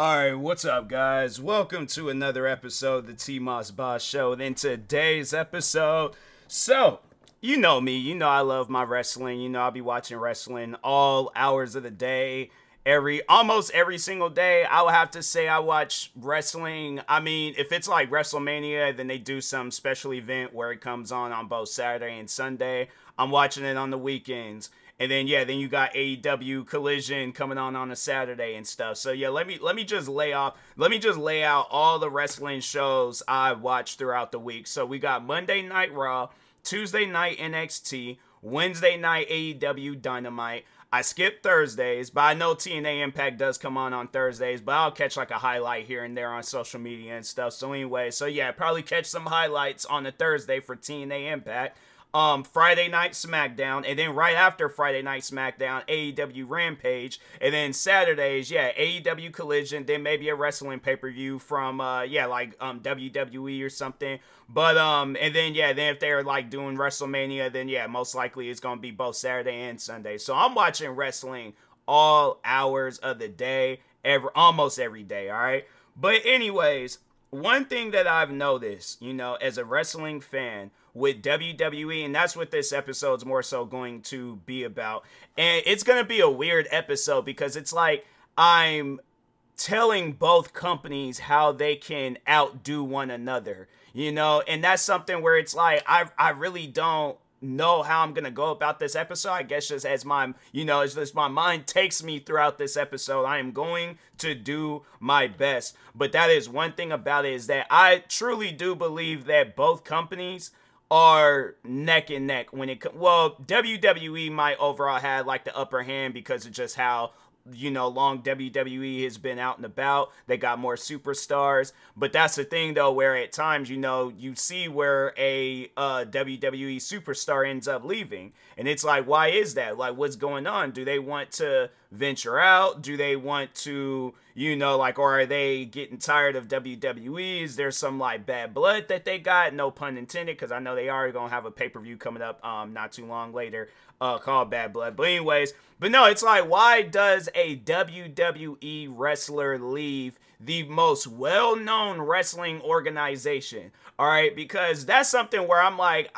Alright, what's up, guys? Welcome to another episode of the TMossBoss Show. And in today's episode, you know me, you know I love my wrestling. You know I'll be watching wrestling all hours of the day. Almost every single day. I would have to say I watch wrestling. I mean, if it's like WrestleMania, then they do some special event where it comes on both Saturday and Sunday. I'm watching it on the weekends. And then you got AEW Collision coming on a Saturday and stuff. So yeah, let me just lay out all the wrestling shows I watched throughout the week. So we got Monday Night Raw, Tuesday night NXT, Wednesday night AEW Dynamite. I skipped Thursdays, but I know TNA Impact does come on Thursdays, but I'll catch like a highlight here and there on social media and stuff. So anyway, probably catch some highlights on a Thursday for TNA Impact. Friday night SmackDown, and then right after Friday night SmackDown, AEW Rampage, and then Saturdays, AEW Collision, then maybe a wrestling pay-per-view from, WWE or something, but, and then if they're, like, doing WrestleMania, then, most likely it's gonna be both Saturday and Sunday, so I'm watching wrestling all hours of the day, almost every day, alright, but anyways, one thing that I've noticed, as a wrestling fan, with WWE, and that's what this episode's more so going to be about. And it's going to be a weird episode because it's like I'm telling both companies how they can outdo one another, and that's something where it's like I really don't know how I'm gonna go about this episode. I guess just as my mind takes me throughout this episode, I am going to do my best. But that is one thing about it, is that I truly do believe that both companies are neck and neck when it comes. Well, WWE might overall have like the upper hand because of just how long WWE has been out and about. They got more superstars, but that's the thing though, where at times you see where a WWE superstar ends up leaving, and it's like, why is that? Like, what's going on? Do they want to venture out? Do they want to or are they getting tired of WWE? Is there some like bad blood that they got? No pun intended, because I know they are gonna have a pay-per-view coming up not too long later called Bad Blood. But anyways, no, it's like, why does a WWE wrestler leave the most well-known wrestling organization? All right, because that's something where I'm like,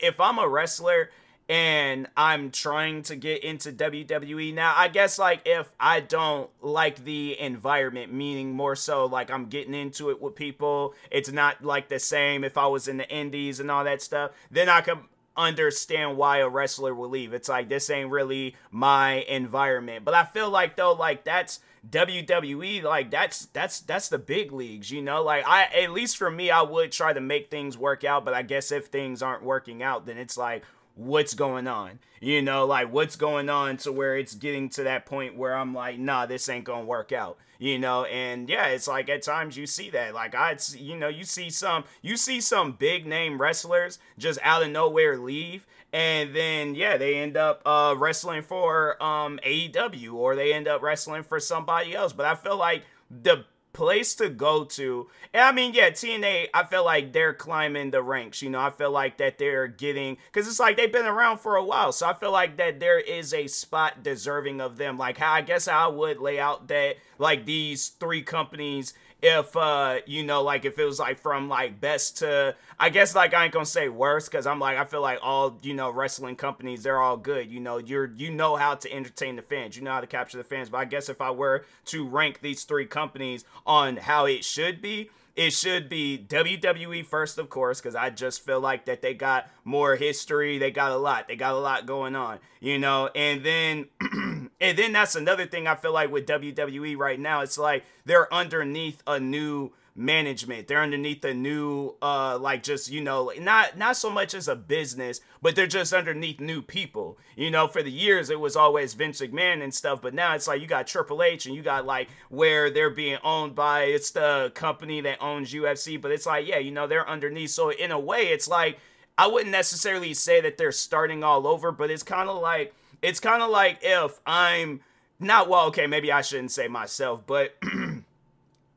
if I'm a wrestler and I'm trying to get into WWE now, I guess like if I don't like the environment, meaning more so like I'm getting into it with people, it's not like the same if I was in the indies and all that stuff, then I could understand why a wrestler will leave. It's like, this ain't really my environment. But I feel like though, like that's WWE, like that's the big leagues, like at least for me, I would try to make things work out. But I guess if things aren't working out, then it's like, what's going on? Like what's going on to where it's getting to that point where I'm like, nah, this ain't gonna work out, and it's like at times you see that, like you see some big name wrestlers just out of nowhere leave, and then they end up wrestling for AEW, or they end up wrestling for somebody else. But I feel like the place to go to, and I mean, TNA, I feel like they're climbing the ranks, I feel like that they're getting, because it's like they've been around for a while, so I feel like that there is a spot deserving of them. Like how I guess I would lay out that like these three companies, if like if it was like from like best to, I guess like I ain't gonna say worst, because I'm like, I feel like all wrestling companies, they're all good. You know how to entertain the fans, you know how to capture the fans. But I guess if I were to rank these three companies on how it should be WWE first, of course, because I just feel like that they got more history, they got a lot going on, and then and then that's another thing I feel like with WWE right now. It's like they're underneath a new management. They're underneath a new like just not so much as a business, but they're just underneath new people. For the years it was always Vince McMahon and stuff, but now it's like you got Triple H, and you got like where they're being owned by, it's the company that owns UFC, but it's like they're underneath. So in a way, it's like I wouldn't necessarily say that they're starting all over, but it's kind of like if I'm not, well, okay, maybe I shouldn't say myself, but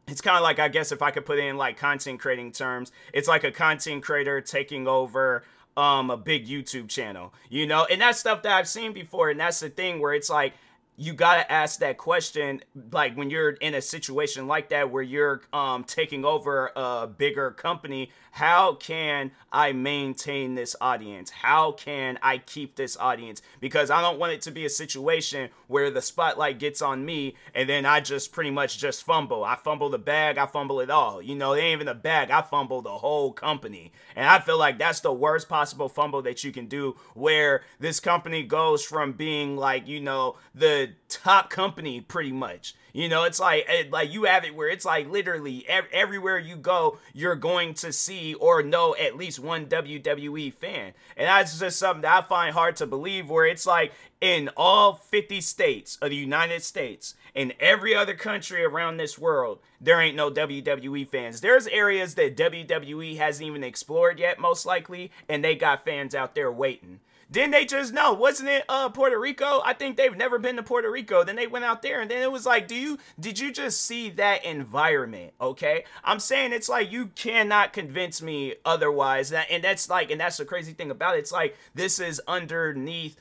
it's kind of like, I guess if I could put it in like content creating terms, it's like a content creator taking over a big YouTube channel, and that's stuff that I've seen before. And that's the thing where it's like, you gotta ask that question, like when you're in a situation like that where you're taking over a bigger company. How can I maintain this audience? How can I keep this audience? Because I don't want it to be a situation where the spotlight gets on me and then I just pretty much just fumble. I fumble the bag, I fumble it all. You know, it ain't even a bag, I fumble the whole company. And I feel like that's the worst possible fumble that you can do, where this company goes from being like, you know, the top company pretty much. You know, it's like you have it where it's like literally everywhere you go, you're going to see or know at least one WWE fan. And that's just something that I find hard to believe, where it's like in all 50 states of the United States and every other country around this world, there ain't no WWE fans. There's areas that WWE hasn't even explored yet, most likely, and they got fans out there waiting. Didn't they just know? Wasn't it Puerto Rico? I think they've never been to Puerto Rico. Then they went out there and then it was like, did you just see that environment? Okay. I'm saying it's like, you cannot convince me otherwise. And that's the crazy thing about it. It's like, this is underneath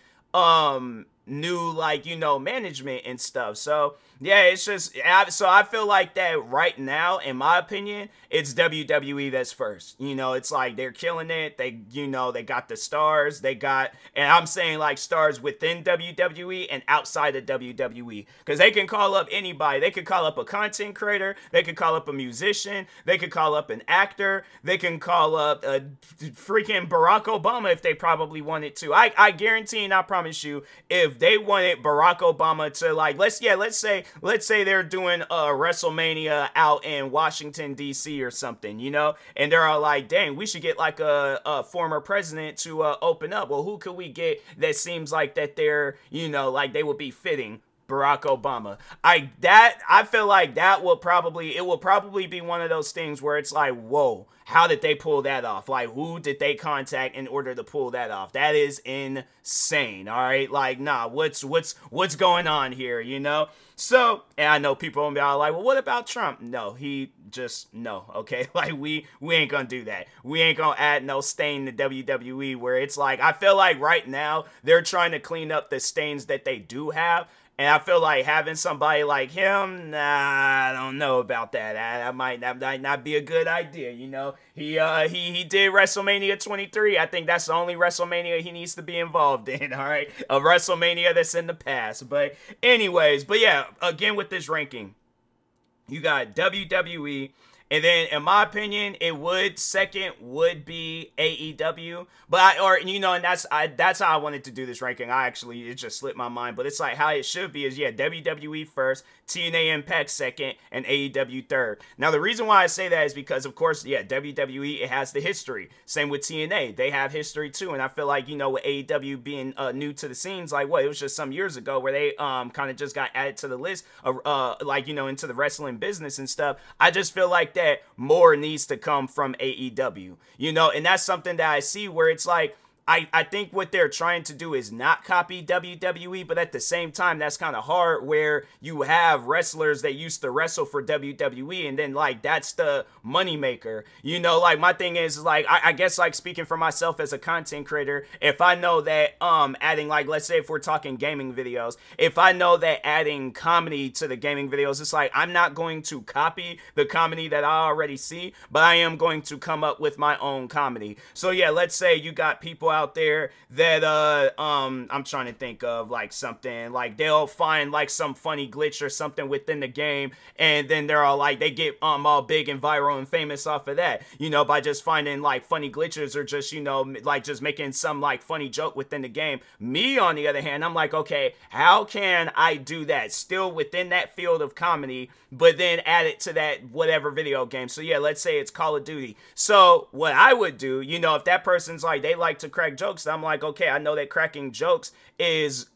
new, like, you know, management and stuff. So yeah, it's just, so I feel like that right now, in my opinion, it's WWE that's first. You know, it's like they're killing it. They, you know, they got the stars. They got, and I'm saying like stars within WWE and outside of WWE, because they can call up anybody. They could call up a content creator. They could call up a musician. They could call up an actor. They can call up a freaking Barack Obama if they probably wanted to. I guarantee and I promise you, if they wanted Barack Obama to, like, let's say they're doing a WrestleMania out in Washington, D.C. or something, you know, and they're all like, dang, we should get like a former president to open up. Well, who could we get that seems like that they're, you know, like they would be fitting? Barack Obama. I feel like it will probably be one of those things where it's like, whoa, how did they pull that off? Like, who did they contact in order to pull that off? That is insane. All right, like, nah, what's going on here, you know? So, and I know people will be all like, well, what about Trump? No, no, okay? Like, we ain't gonna do that. We ain't gonna add no stain to WWE, where it's like, I feel like right now they're trying to clean up the stains that they do have. And I feel like having somebody like him, nah, I don't know about that. That might not be a good idea, you know. He did WrestleMania 23. I think that's the only WrestleMania he needs to be involved in, all right? A WrestleMania that's in the past. But anyways, but yeah, again with this ranking, you got WWE. And then, in my opinion, second would be AEW. But and that's how I wanted to do this ranking. It just slipped my mind. But it's like how it should be is, yeah, WWE first, TNA Impact second, and AEW third. Now, the reason why I say that is because, of course, yeah, WWE, it has the history. Same with TNA. They have history, too. And I feel like, you know, with AEW being new to the scenes, like, it was just some years ago where they kind of just got added to the list, like, you know, into the wrestling business and stuff. I just feel like that more needs to come from AEW, you know, and that's something that I see where it's like, I think what they're trying to do is not copy WWE, but at the same time, that's kind of hard where you have wrestlers that used to wrestle for WWE, and then, like, that's the moneymaker. You know, like, my thing is, like, I guess, like, speaking for myself as a content creator, if I know that adding, like, let's say if we're talking gaming videos, if I know that adding comedy to the gaming videos, it's like, I'm not going to copy the comedy that I already see, but I am going to come up with my own comedy. So, yeah, let's say you got people out there that I'm trying to think of like something like they'll find like some funny glitch or something within the game, and then they're all like, they get all big and viral and famous off of that, you know, by just finding like funny glitches or just, you know, like just making some like funny joke within the game. Me, on the other hand, I'm like, okay, how can I do that still within that field of comedy, but then add it to that whatever video game? So yeah, let's say it's Call of Duty. So what I would do, you know, if that person's like, they like to crack jokes, I'm like, okay, I know that cracking jokes is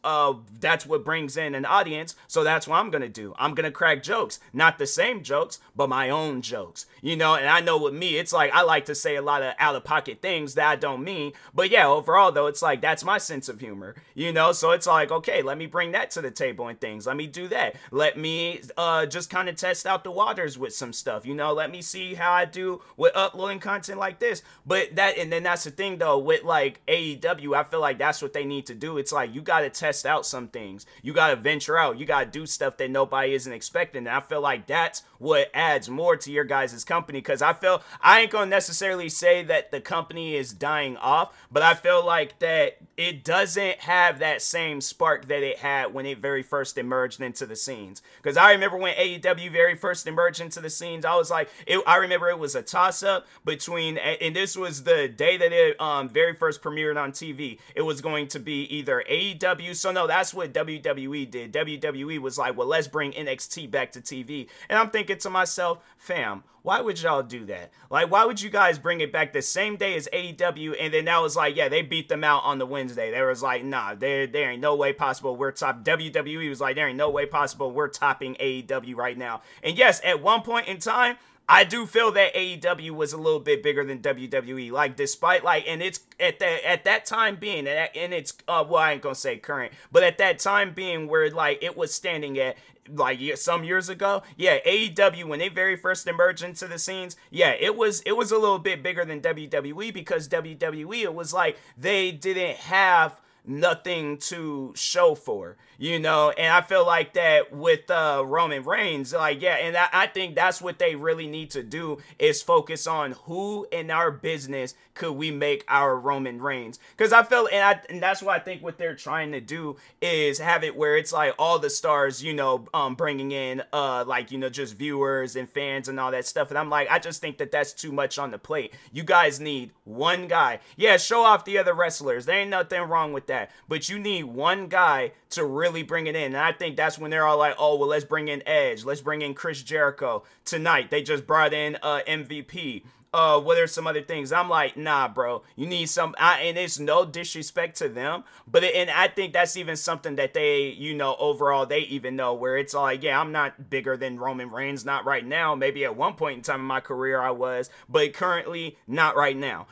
that's what brings in an audience, so that's what I'm gonna do. I'm gonna crack jokes, not the same jokes, but my own jokes, you know. And I know with me, it's like I like to say a lot of out-of-pocket things that I don't mean, but yeah, overall though, it's like that's my sense of humor, you know. So it's like, okay, let me bring that to the table and things. Let me do that. Let me just kind of test out the waters with some stuff, you know. Let me see how I do with uploading content like this. But that, and then that's the thing though, with like like AEW, I feel like that's what they need to do. It's like you got to test out some things. You got to venture out. You got to do stuff that nobody isn't expecting. And I feel like that's what adds more to your guys' company, because I ain't gonna necessarily say that the company is dying off, but I feel like that it doesn't have that same spark that it had when it very first emerged into the scenes. Because I remember when AEW very first emerged into the scenes, I was like, I remember it was a toss-up between, and this was the day that it very first premiered on TV. It was going to be either AEW, so no, that's what WWE did. WWE was like, well, let's bring NXT back to TV. And I'm thinking to myself, fam, why would y'all do that? Like, why would you guys bring it back the same day as AEW? And then that was like, yeah, they beat them out on the Wednesday. They was like, nah, there ain't no way possible we're top. WWE was like, there ain't no way possible we're topping AEW right now. And yes, at one point in time, I do feel that AEW was a little bit bigger than WWE. Like, despite, like, and it's at that time being, and it's, well, I ain't gonna say current, but at that time being where, like, it was standing at, like, some years ago, yeah, AEW, when they very first emerged into the scenes, yeah, it was a little bit bigger than WWE, because WWE, it was like they didn't have nothing to show for, you know. And I feel like that with Roman Reigns, like, yeah, and I think that's what they really need to do, is focus on who in our business could we make our Roman Reigns. Because I feel, and that's why I think what they're trying to do is have it where it's like all the stars, you know, bringing in like, you know, just viewers and fans and all that stuff. And I'm like, I just think that that's too much on the plate. You guys need one guy. Yeah, show off the other wrestlers. There ain't nothing wrong with that. But you need one guy to really bring it in. And I think that's when they're all like, oh, well, let's bring in Edge. Let's bring in Chris Jericho. Tonight, they just brought in MVP. What are some other things? I'm like, nah, bro, you need some, and it's no disrespect to them, but and I think that's even something that they, you know, overall, they even know, where it's like, yeah, I'm not bigger than Roman Reigns, not right now. Maybe at one point in time in my career I was, but currently not right now.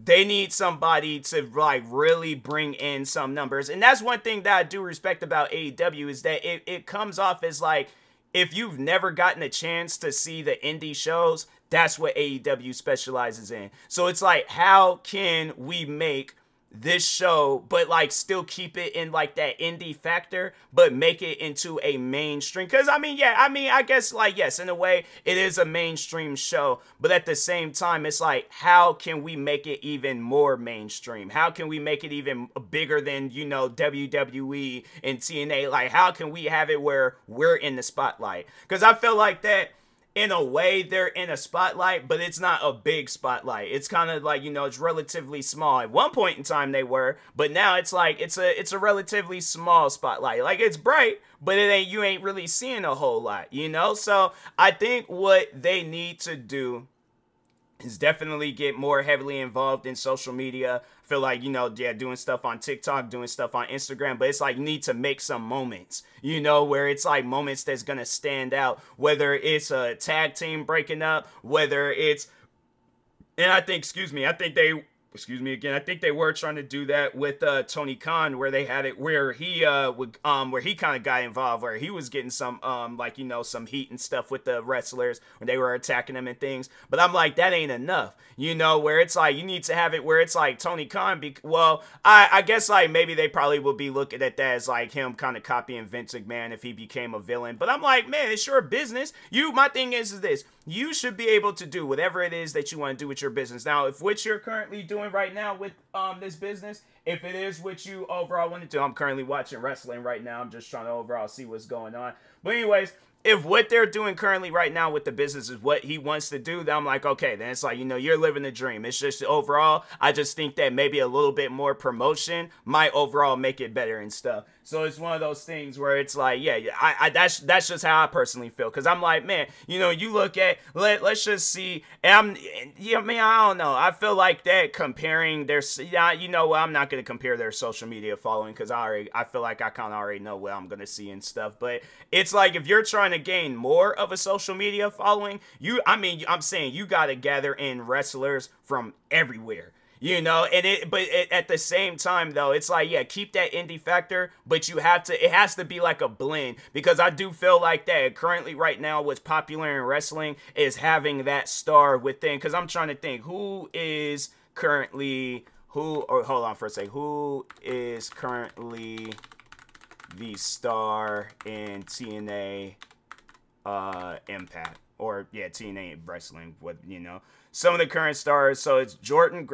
They need somebody to, like, really bring in some numbers. And that's one thing that I do respect about AEW, is that it comes off as like, if you've never gotten a chance to see the indie shows, that's what AEW specializes in. So it's like, how can we make this show, but, like, still keep it in, like, that indie factor, but make it into a mainstream? Because, I mean, yeah, I mean, I guess, like, yes, in a way, it is a mainstream show, but at the same time, it's like, how can we make it even more mainstream? How can we make it even bigger than, you know, WWE and TNA? Like, how can we have it where we're in the spotlight? Because I feel like that, in a way, they're in a spotlight, but it's not a big spotlight. It's kind of like, you know, it's relatively small. At one point in time they were, but now it's like, it's a relatively small spotlight. Like, it's bright, but you ain't really seeing a whole lot, you know? So I think what they need to do is definitely get more heavily involved in social media. I feel like, you know, yeah, doing stuff on TikTok, doing stuff on Instagram, but it's like, you need to make some moments, you know, where it's like moments that's going to stand out, whether it's a tag team breaking up, whether it's, and I think, I think they were trying to do that with Tony Khan, where they had it where he where he kind of got involved, where he was getting some like, you know, some heat and stuff with the wrestlers when they were attacking them and things. But I'm like, that ain't enough, you know, where it's like, you need to have it where it's like Tony Khan, well, I guess, like, maybe they probably will be looking at that as like him kind of copying Vince McMahon if he became a villain. But I'm like, man, it's your business. My thing is this, you should be able to do whatever it is that you want to do with your business. Now, if what you're currently doing right now with this business, if it is what you overall want to do, I'm currently watching wrestling right now. I'm just trying to overall see what's going on. But anyways, if what they're doing currently right now with the business is what he wants to do, then I'm like, okay, then it's like, you know, you're living the dream. It's just overall, I just think that maybe a little bit more promotion might overall make it better and stuff. So it's one of those things where it's like, yeah, that's just how I personally feel. Because I'm like, man, you know, you look at, let's just see, and I don't know. I feel like that comparing their, you know what, I'm not going to compare their social media following, because I feel like I kind of already know what I'm going to see and stuff. But it's like, if you're trying to gain more of a social media following, I'm saying you got to gather in wrestlers from everywhere. You know, but at the same time, though, it's like, yeah, keep that indie factor, but it has to be like a blend, because I do feel like that currently right now what's popular in wrestling is having that star within, because I'm trying to think who is currently hold on for a sec. Who is currently the star in TNA Impact? Or, yeah, TNA Wrestling, some of the current stars. So it's Jordan,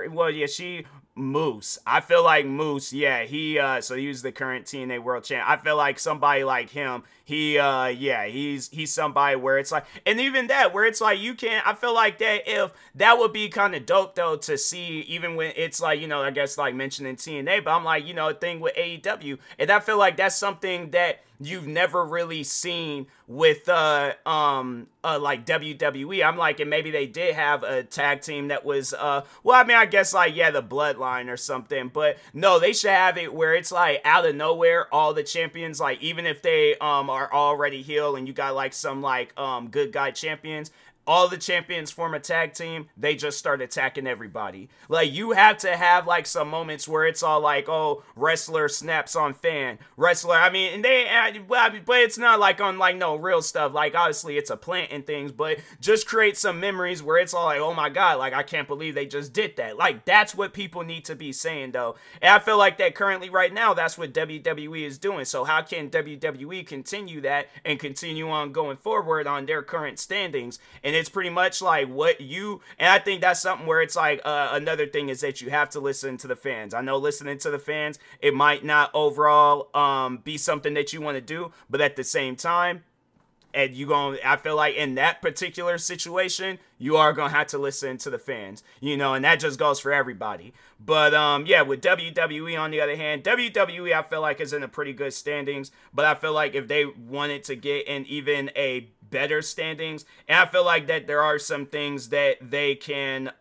Moose. I feel like Moose, yeah, so he was the current TNA World Champ. I feel like somebody like him, he's somebody where it's like, and even that, where it's like, I feel like that would be kind of dope, though, to see, even when it's like, I guess, like, mentioning TNA, but I'm like, a thing with AEW, and I feel like that's something that you've never really seen with like WWE. I'm like, and maybe they did have a tag team that was I guess like, the Bloodline or something, but no, they should have it where it's like out of nowhere, all the champions, like even if they are already heel and you got like some like good guy champions, all the champions form a tag team, they just start attacking everybody. Like, you have to have, like, some moments where it's all like, oh, wrestler snaps on fan. Wrestler, I mean, but it's not, like, on, like, no real stuff. Like, obviously, it's a plant and things, but just create some memories where it's all like, oh, my God, like, I can't believe they just did that. Like, that's what people need to be saying, though. And I feel like that currently, right now, that's what WWE is doing. So how can WWE continue that and continue on going forward on their current standings? And it's pretty much like and I think that's something where it's like another thing is that you have to listen to the fans. I know listening to the fans, it might not overall be something that you want to do, but at the same time, and I feel like in that particular situation, you are going to have to listen to the fans, and that just goes for everybody. But, with WWE, on the other hand, WWE, I feel like is in a pretty good standings, but I feel like if they wanted to get in even a better standings, and I feel like that there are some things that they can,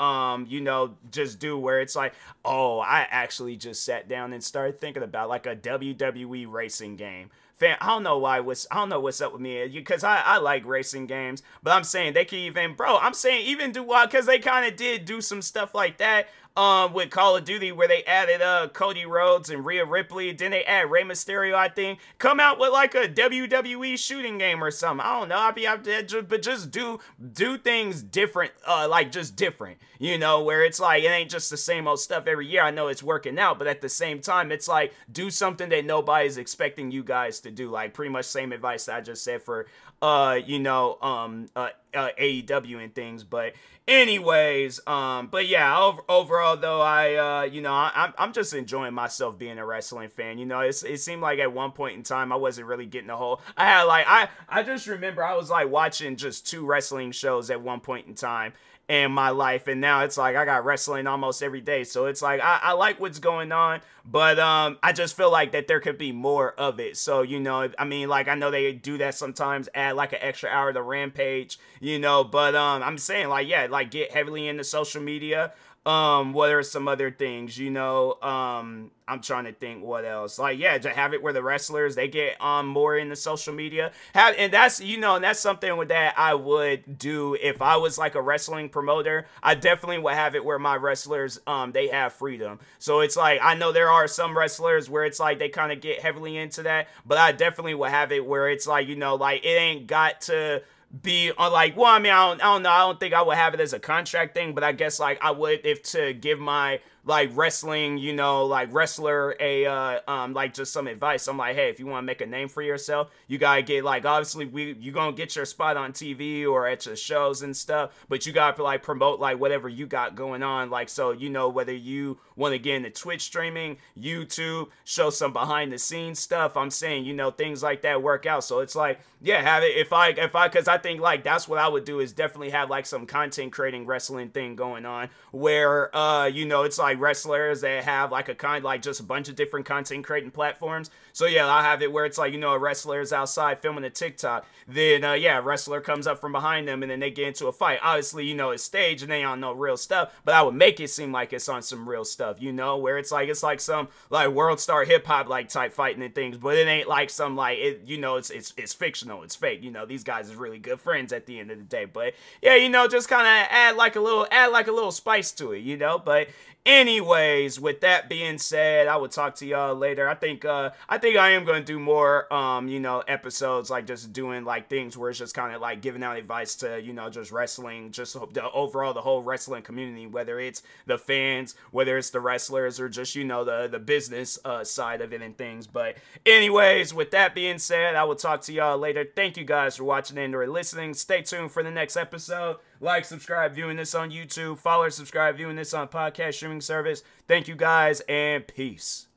just do where it's like, oh, I actually just sat down and started thinking about like a WWE racing game. I don't know what's up with me, because I like racing games, but I'm saying they can even, because they kind of did do some stuff like that with Call of Duty, where they added Cody Rhodes and Rhea Ripley. Then they add Rey Mysterio, I think. Come out with like a WWE shooting game or something. I don't know. But just do things different, just different, where it's like, it ain't just the same old stuff every year. I know it's working out, but at the same time, it's like, do something that nobody's expecting you guys to do. Like, pretty much same advice that I just said for, AEW and things. But anyways, but yeah, overall though, I'm just enjoying myself being a wrestling fan. It seemed like at one point in time I wasn't really getting the whole. I just remember I was like watching just 2 wrestling shows at one point in time in my life, and now it's like I got wrestling almost every day. So it's like I like what's going on, but I just feel like that there could be more of it. So I know they do that sometimes, add like an extra hour to Rampage, but I'm saying like get heavily into social media. What are some other things, I'm trying to think what else. To have it where the wrestlers, they get more into social media. And that's something that I would do if I was like a wrestling promoter. I definitely would have it where my wrestlers, they have freedom. So it's like, I know there are some wrestlers where it's like they kind of get heavily into that, but I definitely would have it where it's like, it ain't got to be on I don't know. I don't think I would have it as a contract thing, but I guess like I would, if to give my like wrestling, wrestler a just some advice. I'm like, hey, if you want to make a name for yourself, you gotta get obviously you gonna get your spot on TV or at your shows and stuff, but you gotta promote whatever you got going on, so whether you want to get into Twitch streaming, YouTube, show some behind the scenes stuff. I'm saying things like that work out. So it's like, yeah, have it because I think that's what I would do, is definitely have some content creating wrestling thing going on where it's like wrestlers that have just a bunch of different content creating platforms. So yeah, I'll have it where it's like, a wrestler is outside filming a TikTok, then a wrestler comes up from behind them and then they get into a fight. Obviously, it's staged and they don't know real stuff, but I would make it seem like it's on some real stuff, where it's like some world star hip hop type fighting and things, but it ain't some it's fictional, it's fake. These guys is really good friends at the end of the day. But yeah, just kind of add a little spice to it, but anyways, with that being said, I will talk to y'all later. I think I am going to do more episodes like just doing like things where it's just kind of like giving out advice to, just wrestling, just the whole wrestling community, whether it's the fans, whether it's the wrestlers, or just the business side of it and things. But anyways, with that being said, I will talk to y'all later. Thank you guys for watching and or listening. Stay tuned for the next episode. Like, subscribe, viewing this on YouTube. Follow, subscribe, viewing this on podcast streaming service. Thank you guys, and peace.